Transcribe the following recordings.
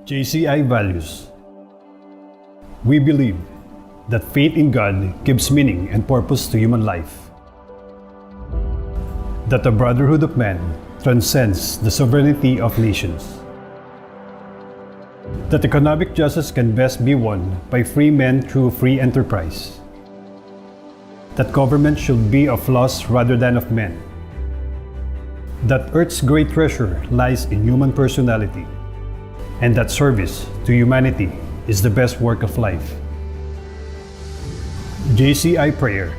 JCI values. We believe that faith in God gives meaning and purpose to human life. That the brotherhood of man transcends the sovereignty of nations. That economic justice can best be won by free men through free enterprise. That government should be of laws rather than of men. That Earth's great treasure lies in human personality, and that service to humanity is the best work of life. JCI Prayer.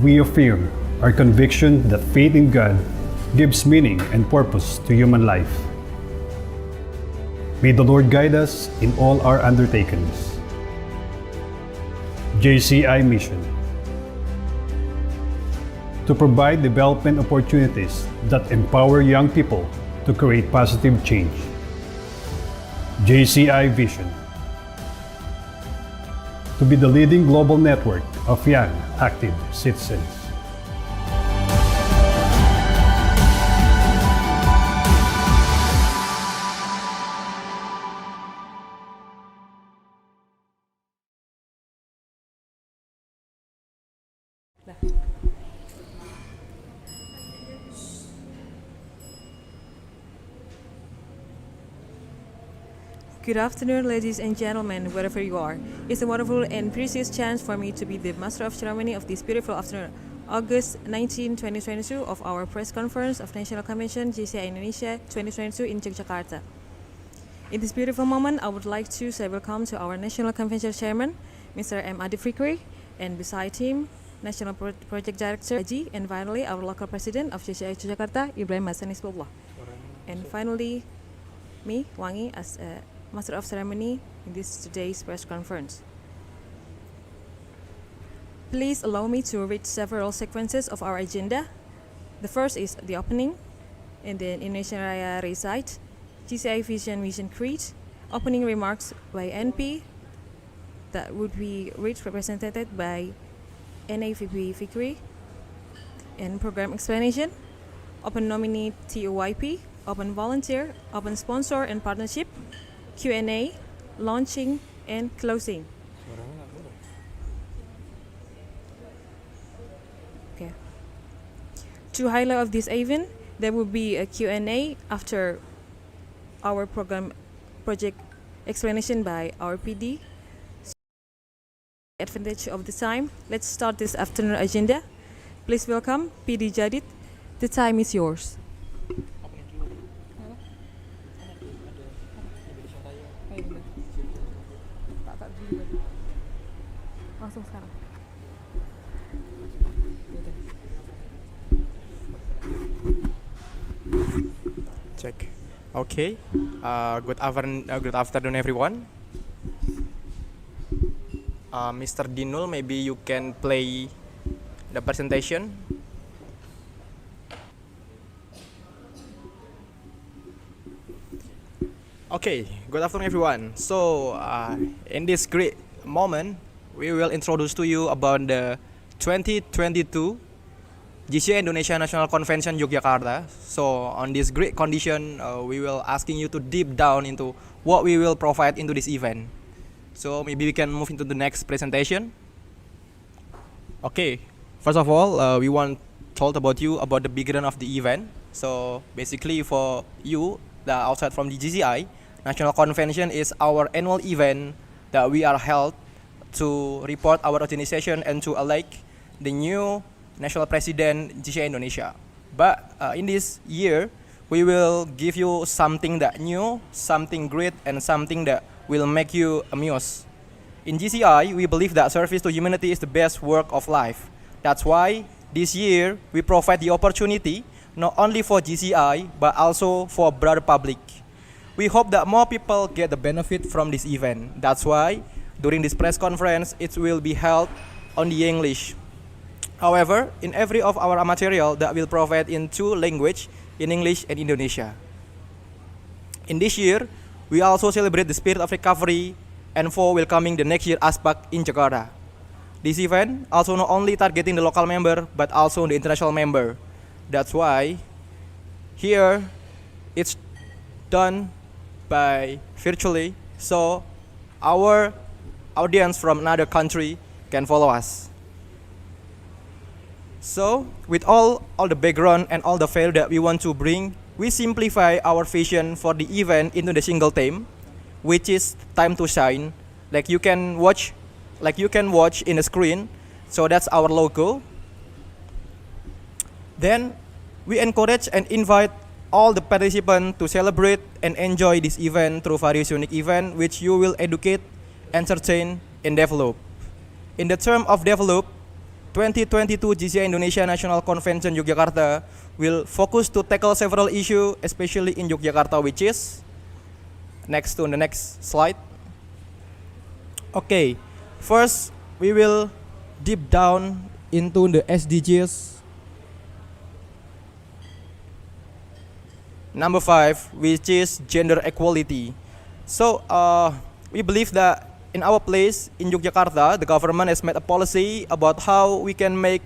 We affirm our conviction that faith in God gives meaning and purpose to human life. May the Lord guide us in all our undertakings. JCI Mission. To provide development opportunities that empower young people to create positive change. JCI Vision. To be the leading global network of young, active citizens. Good afternoon, ladies and gentlemen, wherever you are. It's a wonderful and precious chance for me to be the master of ceremony of this beautiful afternoon, August 19, 2022, of our press conference of National Convention JCI Indonesia 2022 in Yogyakarta. In this beautiful moment, I would like to say welcome to our National Convention Chairman, Mr. M. Adi Fikri, and beside him, National Project Director Haji, and finally, our local president of JCI Yogyakarta, Ibrahim Hasan Hizbullah. And finally, me, Wangi, as a Master of Ceremony in this today's press conference. Please allow me to read several sequences of our agenda. The first is the opening, and then Indonesian Raya recite, JCI Vision Mission Creed, opening remarks by NP that would be represented by NAVP Fikri, and program explanation, open nominee TOYP, open volunteer, open sponsor and partnership, Q&A, launching, and closing. Okay. To highlight of this event, there will be a Q&A after our project explanation by our PD. Advantage of the time, let's start this afternoon agenda. Please welcome PD Jadid. The time is yours. Langsung sekarang. Check. Okay. Good afternoon, everyone. Mr. Dinul, maybe you can play the presentation. Okay. Good afternoon, everyone. So, in this great moment, we will introduce to you about the 2022 JCI Indonesia National Convention Yogyakarta. So on this great condition, we will asking you to deep down into what we will provide into this event. So maybe we can move into the next presentation. Okay, first of all, we want told about you about the beginning of the event. So basically for you, the outside from the JCI, National Convention is our annual event that we are held to report our organization and to elect the new national president JCI Indonesia. But in this year, we will give you something that new, something great, and something that will make you amuse. In JCI, we believe that service to humanity is the best work of life. That's why this year we provide the opportunity not only for JCI but also for broader public. We hope that more people get the benefit from this event. That's why during this press conference, it will be held on the English. However, in every of our material that will provide in two languages, in English and Indonesia. In this year, we also celebrate the spirit of recovery and for welcoming the next year ASPAC in Jakarta. This event also not only targeting the local member, but also the international member. That's why here it's done by virtually, so our audience from another country can follow us. So, with all the background and all the value that we want to bring, we simplify our vision for the event into the single theme, which is time to shine. Like you can watch in the screen. So that's our logo. Then we encourage and invite all the participants to celebrate and enjoy this event through various unique events which you will educate, entertain, and develop. In the term of develop, 2022 GCI Indonesia National Convention Yogyakarta will focus to tackle several issues, especially in Yogyakarta, which is next to the next slide. Okay, first we will deep down into the SDGs. Number 5, which is gender equality. So we believe that in our place in Yogyakarta, the government has made a policy about how we can make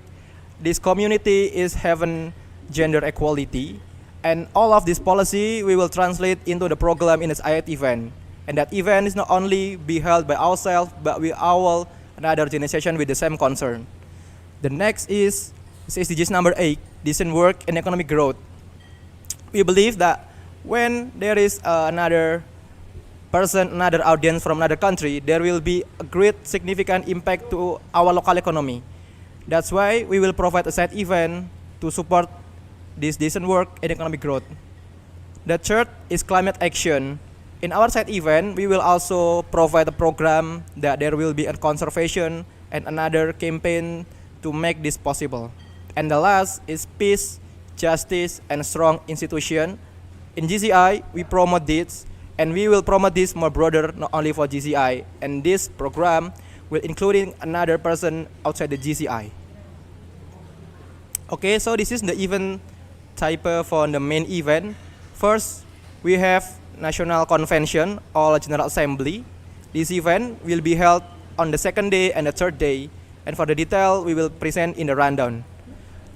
this community is having gender equality, and all of this policy we will translate into the program in this IAT event. And that event is not only be held by ourselves, but we all another organization with the same concern. The next is SDGs number 8, decent work and economic growth. We believe that when there is another person, another audience from another country, there will be a great significant impact to our local economy. That's why we will provide a side event to support this decent work and economic growth. The third is climate action. In our side event, we will also provide a program that there will be a conservation and another campaign to make this possible. And the last is peace, justice, and strong institution. In GCI, we promote this, and we will promote this more broader, not only for GCI. And this program will including another person outside the GCI. Okay, so this is the event type for the main event. First, we have National Convention or General Assembly. This event will be held on the second day and the third day, and for the detail we will present in the rundown.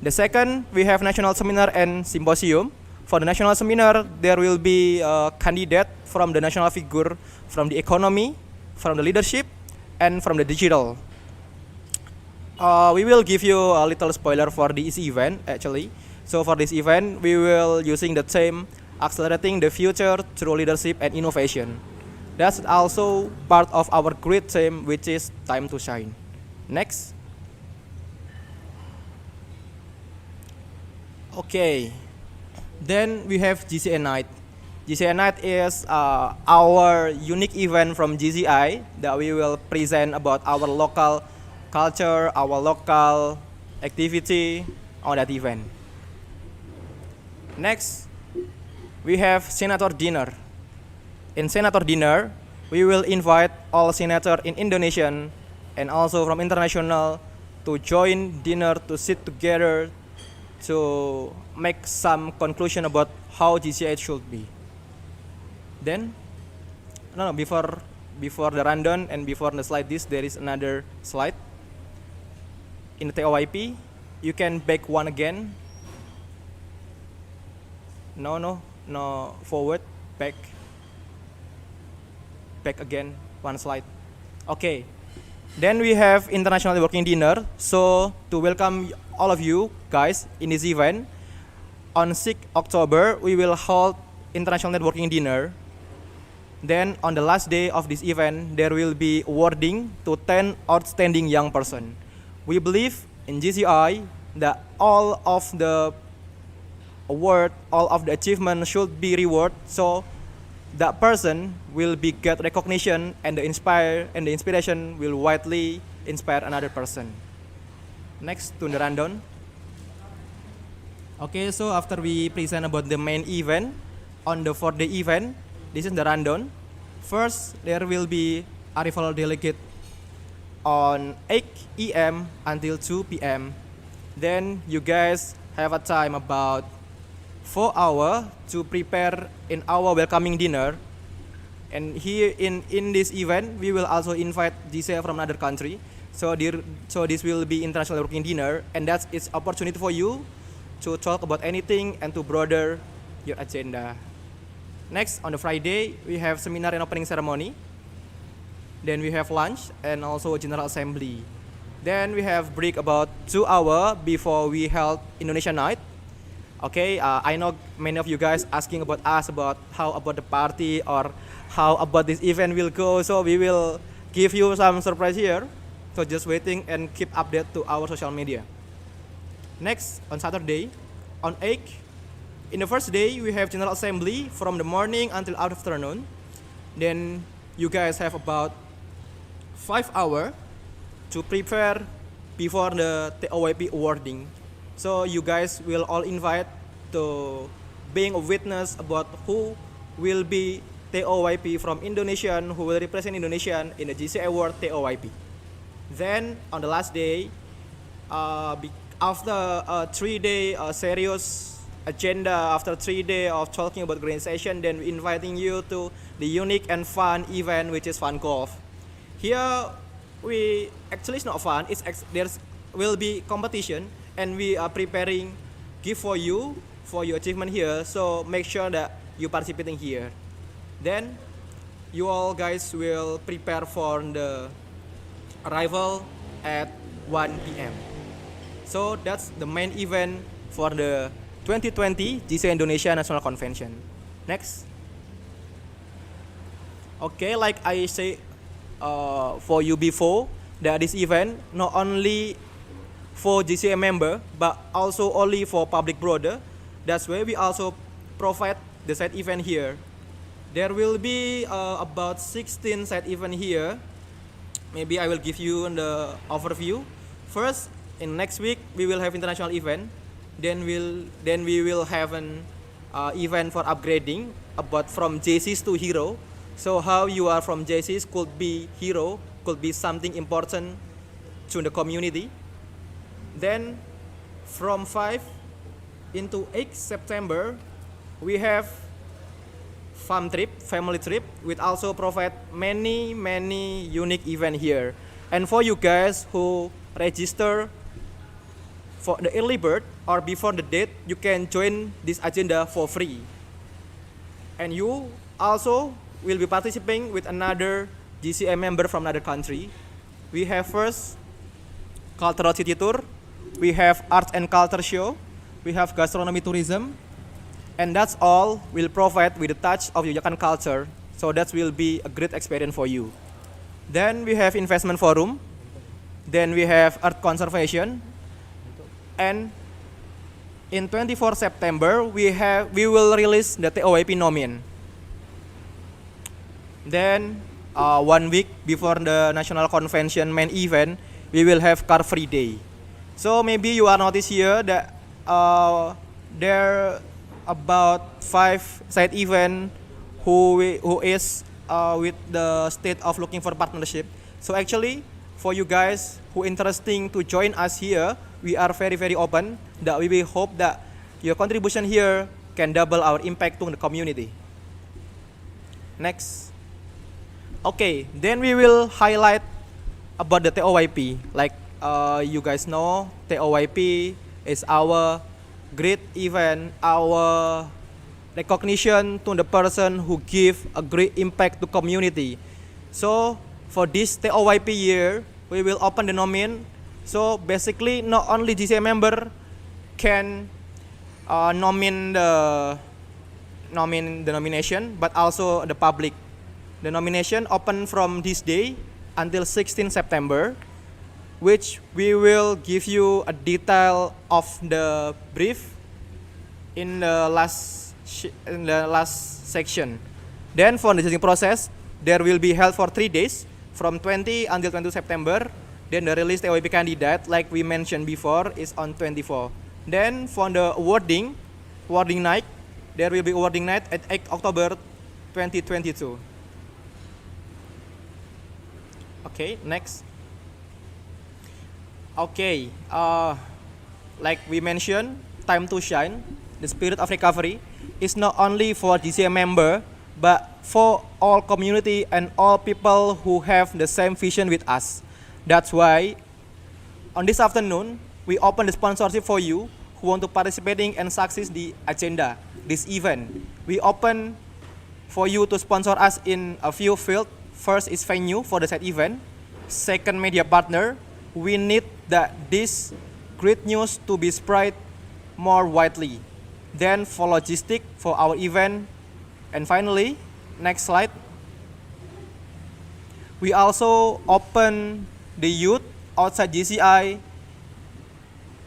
The second, we have National Seminar and Symposium. For the National Seminar, there will be a candidate from the national figure, from the economy, from the leadership, and from the digital. We will give you a little spoiler for this event actually. So for this event, we will using the theme accelerating the future through leadership and innovation. That's also part of our great theme, which is time to shine. Next. Okay. Then we have GCI Night. GCI Night is our unique event from GCI that we will present about our local culture, our local activity on that event. Next, we have Senator Dinner. In Senator Dinner, we will invite all senators in Indonesian and also from international to join dinner to sit together to make some conclusion about how GCI should be. Then, before the rundown and before the slide this, there is another slide. In the TOYP, you can back one again. No, forward, back again, one slide. Okay. Then we have International Networking Dinner. So to welcome all of you guys in this event, on 6 October we will hold International Networking Dinner. Then on the last day of this event, there will be awarding to 10 outstanding young person. We believe in GCI that all of the award, all of the achievement should be rewarded, so that person will be get recognition and the inspiration will widely inspire another person. Next to the rundown. Okay, so after we present about the main event, on the 4th day event, this is the rundown. First, there will be arrival delegate on 8 AM until 2 PM. Then you guys have a time about 4 hours to prepare in our welcoming dinner. And here in this event, we will also invite GCI from another country. So this will be international working dinner, and that's its opportunity for you to talk about anything and to broaden your agenda. Next, on the Friday, we have seminar and opening ceremony. Then we have lunch and also general assembly. Then we have break about 2 hours before we held Indonesia night. Okay, I know many of you guys asking about us about how about the party or how about this event will go. So we will give you some surprise here. So just waiting and keep update to our social media. Next, on Saturday, on 8th, in the first day we have general assembly from the morning until afternoon. Then you guys have about 5 hours to prepare before the TOYP awarding. So you guys will all invite to being a witness about who will be TOYP from Indonesian, who will represent Indonesian in the GC Award TOYP. Then on the last day, after a 3-day serious agenda, after 3 days of talking about organization, then we inviting you to the unique and fun event which is Fun Golf. Here we actually it's not fun. There's will be competition, and we are preparing gift for you for your achievement here. So make sure that you participating here. Then you all guys will prepare for the arrival at 1 p.m. So that's the main event for the 2020 GC Indonesia National Convention. Next. Okay, like I say for you before, that this event not only for GCA member but also only for public broader. That's why we also provide the side event here. There will be about 16 side event here. Maybe I will give you the overview. First, in next week we will have international event. Then we will have an event for upgrading about from JCs to hero. So how you are from JCs could be hero, could be something important to the community. Then from 5 into 8 September, we have family trip, which also provide many unique event here. And for you guys who register for the early bird or before the date, you can join this agenda for free. And you also will be participating with another GCA member from another country. We have first cultural city tour, we have arts and culture show, we have gastronomy tourism, and that's all will provide with a touch of Yogyakarta culture. So that will be a great experience for you. Then we have investment forum, then we have earth conservation, and in 24 September we will release the TOYP nomin. Then 1 week before the national convention main event, we will have car free day. So maybe you are notice here that there about 5 side event who is with the state of looking for partnership. So actually for you guys who interesting to join us here, we are very open that we will hope that your contribution here can double our impact to the community. Next. Okay, then we will highlight about the TOYP. Like you guys know, TOYP is our great event, our recognition to the person who give a great impact to community. So for this TOYP year, we will open the nomin. So basically, not only GCA member can nominate the nomination, but also the public. The nomination open from this day until 16 September, which we will give you a detail of the brief in the last section. Then for the judging process, there will be held for 3 days from 20 until 22 September. Then the release TOYP candidate, like we mentioned before, is on 24. Then for the awarding night, there will be awarding night at 8 October 2022. Okay, next. Okay, like we mentioned, time to shine, the spirit of recovery is not only for GCA member, but for all community and all people who have the same vision with us. That's why on this afternoon, we open the sponsorship for you who want to participating and success the agenda, this event. We open for you to sponsor us in a few fields. First is venue for the said event. Second, media partner. We need that this great news to be spread more widely. Then for logistic for our event. And finally, next slide. We also open the youth outside GCI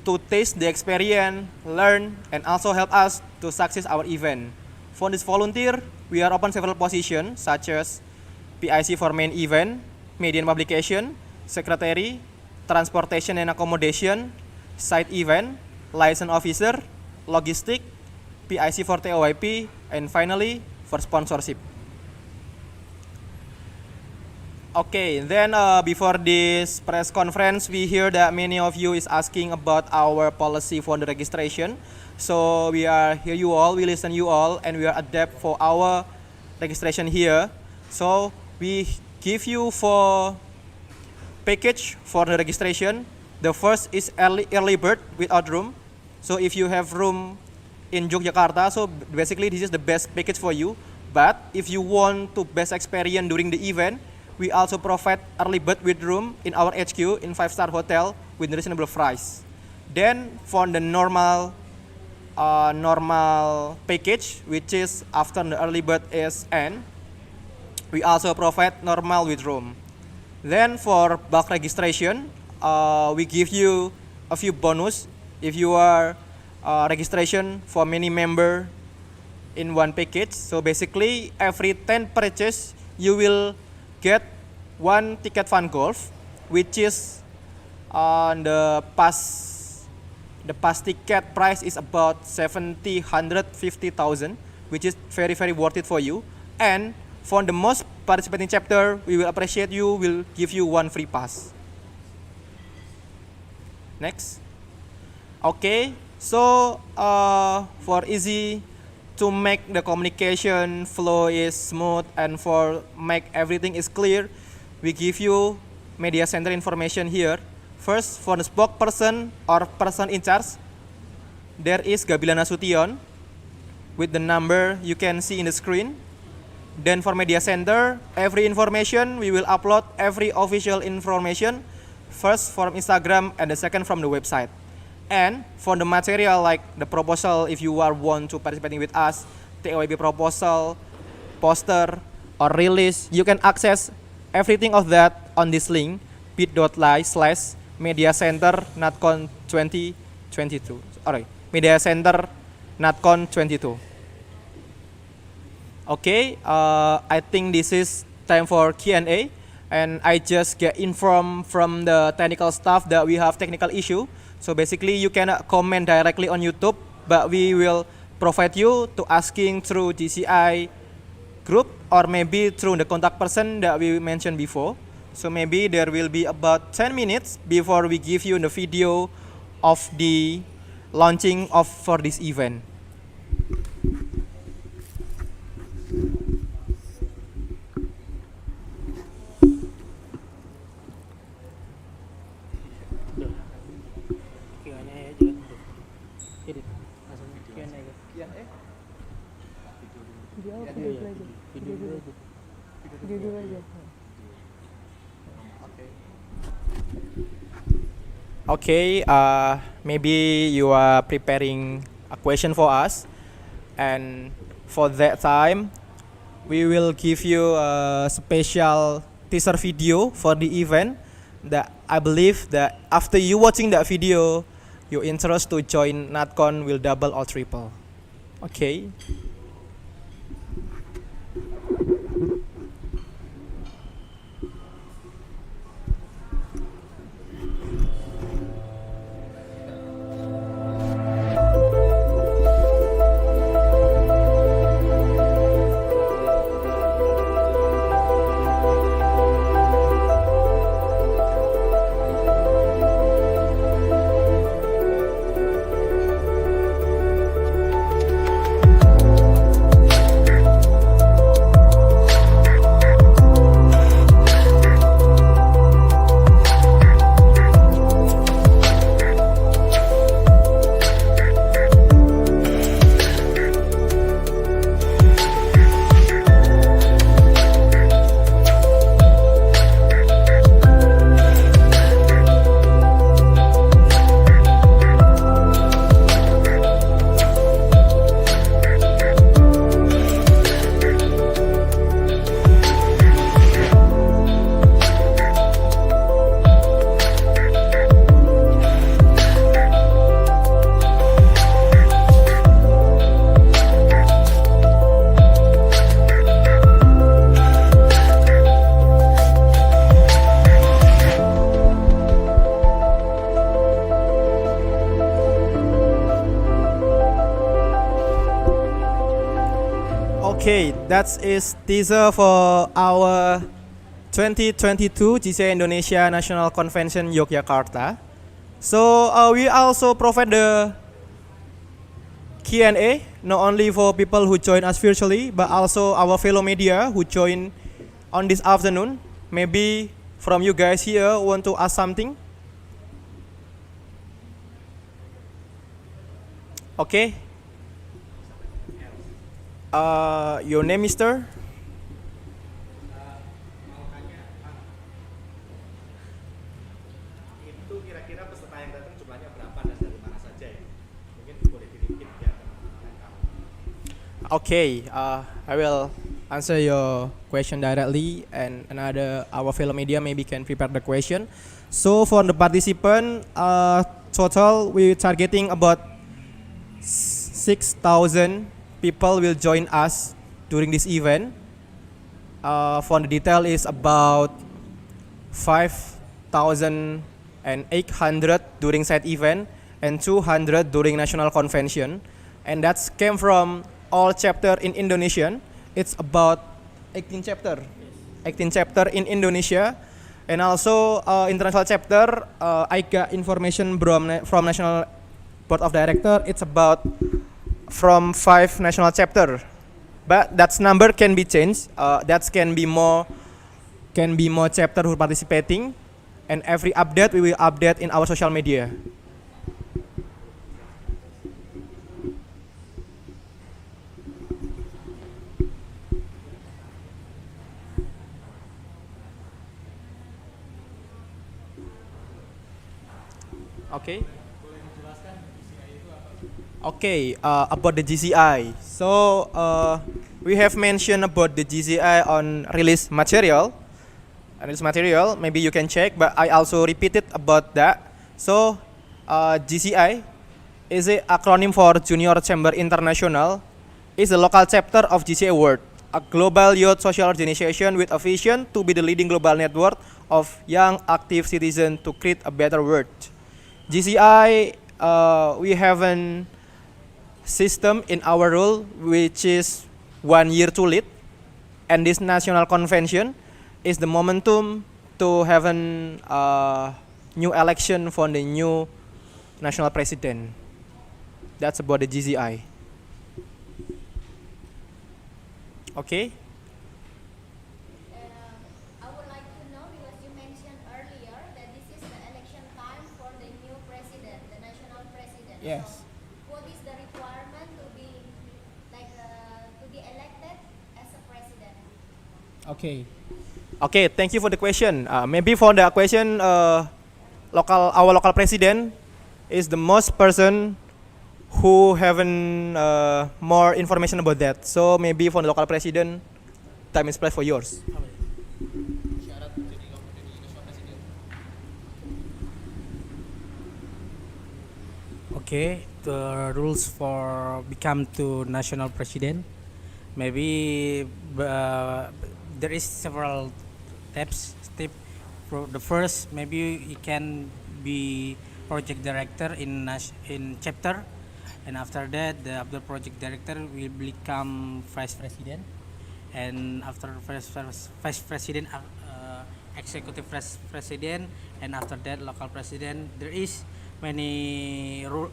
to taste the experience, learn, and also help us to success our event. For this volunteer, we are open several positions such as PIC for main event, media and publication, secretary, transportation and accommodation, site event, liaison officer, logistic, PIC for TOYP, and finally for sponsorship. Okay, then before this press conference, we hear that many of you is asking about our policy for the registration. So we are hear you all, we listen you all, and we are adapt for our registration here. So we give you for package for the registration. The first is early bird without room. So if you have room in Yogyakarta, so basically this is the best package for you. But if you want to best experience during the event, we also provide early bird with room in our HQ in 5-star hotel with reasonable price. Then for the normal package, which is after the early bird is end, we also provide normal with room. Then for bulk registration, we give you a few bonus if you are registration for many member in one package. So basically every 10 purchase you will get one ticket fun golf, which is the pass ticket price is about 150,000, which is very worth it for you. And for the most participating chapter, we will appreciate you, will give you one free pass. Next. Okay, so for easy to make the communication flow is smooth and for make everything is clear, we give you media center information here. First, for the spokesperson or person in charge, there is Gabilan Nasution with the number you can see in the screen. Then for media center, every information we will upload every official information, first from Instagram and the second from the website. And for the material like the proposal, if you are want to participating with us, TOYP proposal, poster, or release, you can access everything of that on this link, bit.ly/mediacenter.natcon 2022. Alright, Media Center Natcon 22. Okay, I think this is time for Q&A, and I just get informed from the technical staff that we have technical issue. So basically you cannot comment directly on YouTube, but we will provide you to asking through GCI group or maybe through the contact person that we mentioned before. So maybe there will be about 10 minutes before we give you the video of the launching of for this event. Okay, maybe you are preparing a question for us, and for that time, we will give you a special teaser video for the event that I believe that after you watching that video, your interest to join Natcon will double or triple. Okay. Okay, that is teaser for our 2022 GCI Indonesia National Convention Yogyakarta. So we also provide the Q&A not only for people who join us virtually, but also our fellow media who join on this afternoon. Maybe from you guys here want to ask something? Okay. Your name, Mister? Itu kira-kira peserta yang datang jumlahnya berapa dan dari mana saja ya? Mungkin boleh di-repeat ya teman-teman kamu. Okay, I will answer your question directly, and another our fellow media maybe can prepare the question. So for the participant, total we targeting about 6,000 people will join us during this event. For the detail is about 5,800 during side event and 200 during national convention, and that came from all chapter in Indonesian. It's about 18 chapter in Indonesia, and also international chapter. I got information from National Board of Director. It's about from 5 national chapter, but that number can be changed. That can be more chapter who participating, and every update we will update in our social media. Okay. Okay, about the GCI. So we have mentioned about the GCI on release material. Maybe you can check, but I also repeated about that. So GCI is an acronym for Junior Chamber International. Is a local chapter of GCI World, a global youth social organization with a vision to be the leading global network of young active citizens to create a better world. GCI, we have an system in our rule which is 1 year to lead, and this national convention is the momentum to have a new election for the new national president. That's about the GCI. Okay. I would like to know, because you mentioned earlier that this is the election time for the new president, the national president. Yes. So what is the requirement to be elected as a president? Okay. Okay, thank you for the question. Maybe for the question, our local president is the most person who haven't more information about that. So maybe for the local president, time is play for yours. Okay, the rules for become to national president. Maybe there is several steps. The first, maybe you can be project director in chapter, and after that the project director will become vice president, and after vice president, executive vice president, and after that local president. There is many rule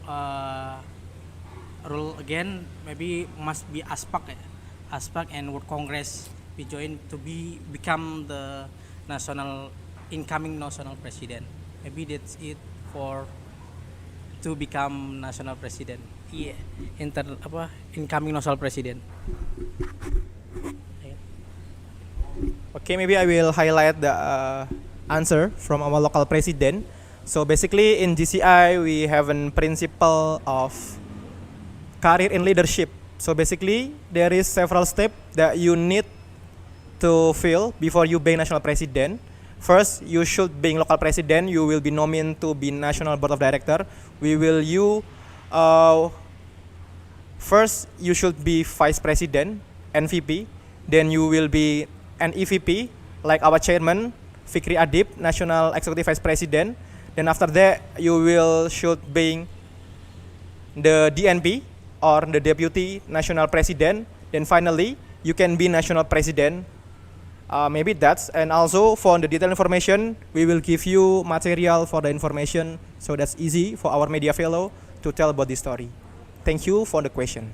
again. Maybe must be ASPAC and World Congress we join to become the incoming national president. Maybe that's it for to become national president. Iya, incoming national president. Okay, maybe I will highlight the answer from our local president. So basically in GCI we have a principle of career in leadership. So basically there is several steps that you need to fill before you being national president. First, you should being local president. You will be nominated to be national board of director. First you should be vice president, NVP. Then you will be an EVP, like our chairman Fikri Adib, national executive vice president. Then after that you should being the DNP or the deputy national president. Then finally you can be national president. Maybe that's, and also for the detailed information, we will give you material for the information, so that's easy for our media fellow to tell about this story. Thank you for the question.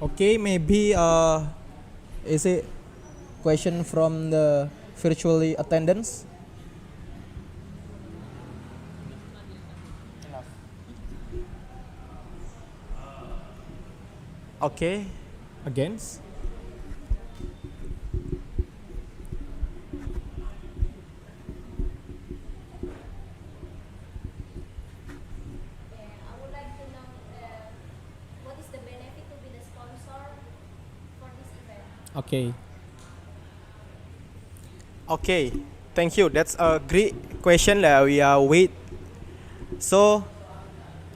Okay, maybe is it question from the virtually attendance? Okay, against? I would like to know what is the benefit to be the sponsor for this event? Okay. Okay, thank you. That's a great question that we are wait. So,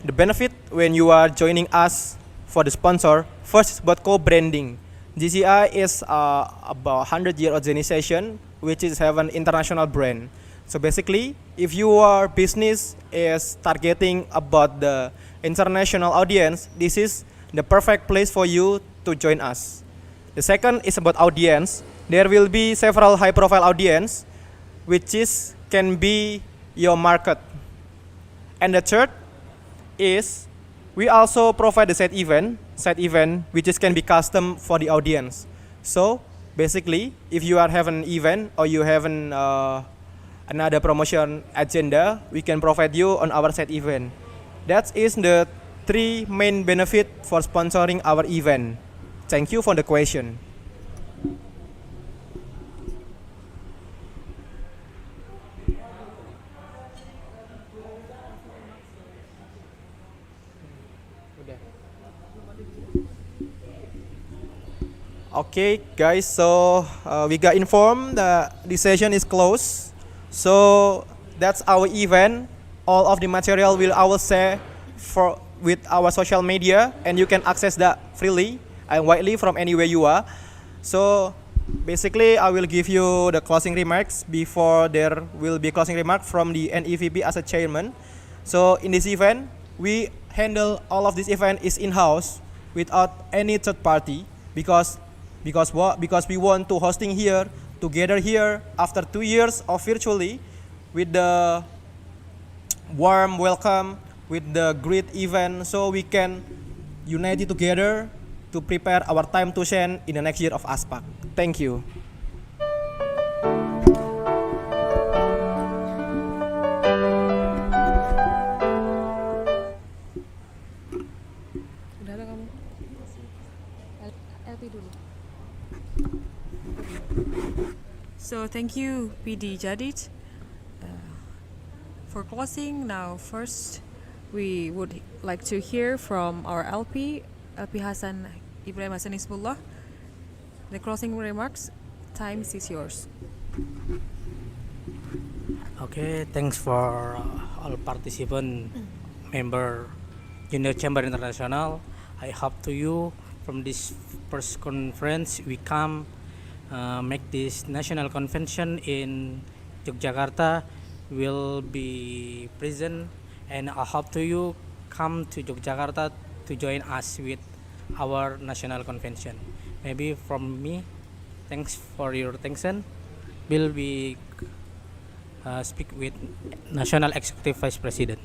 the benefit when you are joining us for the sponsor, first is about co-branding. GCI is about 100-year organization which is have an international brand. So basically, if your business is targeting about the international audience, this is the perfect place for you to join us. The second is about audience. There will be several high-profile audience, which is can be your market. And the third is we also provide the side event which is can be custom for the audience. So basically, if you are having an event or you have another promotion agenda, we can provide you on our side event. That is the three main benefit for sponsoring our event. Thank you for the question. Okay, guys, so we got informed that the session is closed. So that's our event. All of the material I will share with our social media, and you can access that freely and widely from anywhere you are. So basically, I will give you the closing remarks before there will be closing remark from the NEVP as a chairman. So in this event, we handle all of this event is in-house without any third party because what? Because we want to hosting here, together here after 2 years of virtually with the warm welcome, with the great event, so we can unite it together to prepare our time to shine in the next year of ASPAC. Thank you. Udah ada kamu. LP dulu. So thank you PD Jadid. For closing now, first we would like to hear from our LP Hasan Ibrahim Hasan Isbullah. The closing remarks, time is yours. Okay, thanks for all participant member Junior Chamber International. I hope to you from this first conference we come make this national convention in Yogyakarta will be present, and I hope to you come to Yogyakarta to join us with our national convention. Maybe from me, thanks for your attention. Will be speak with National Executive Vice President.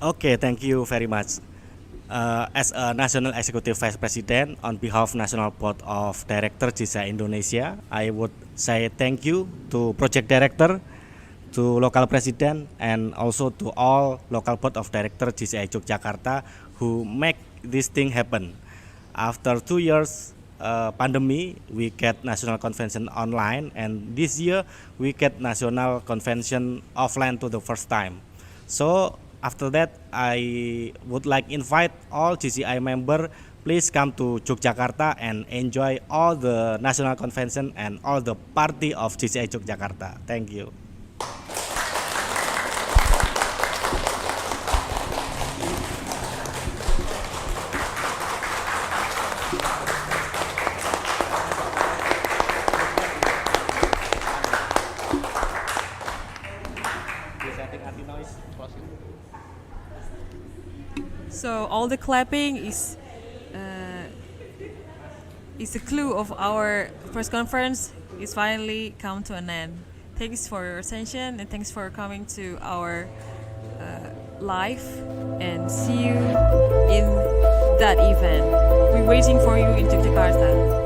Okay, thank you very much. As a National Executive Vice President, on behalf of National Board of Director GCI Indonesia, I would say thank you to Project Director, to local President, and also to all local Board of Director GCI Yogyakarta who make this thing happen. After 2 years pandemic, we get National Convention online, and this year we get National Convention offline to the first time. So after that, I would like invite all GCI member, please come to Yogyakarta and enjoy all the national convention and all the party of GCI Yogyakarta. Thank you. So all the clapping is a clue of our press conference is finally come to an end. Thanks for your attention and thanks for coming to our live and see you in that event. We're waiting for you in Yogyakarta.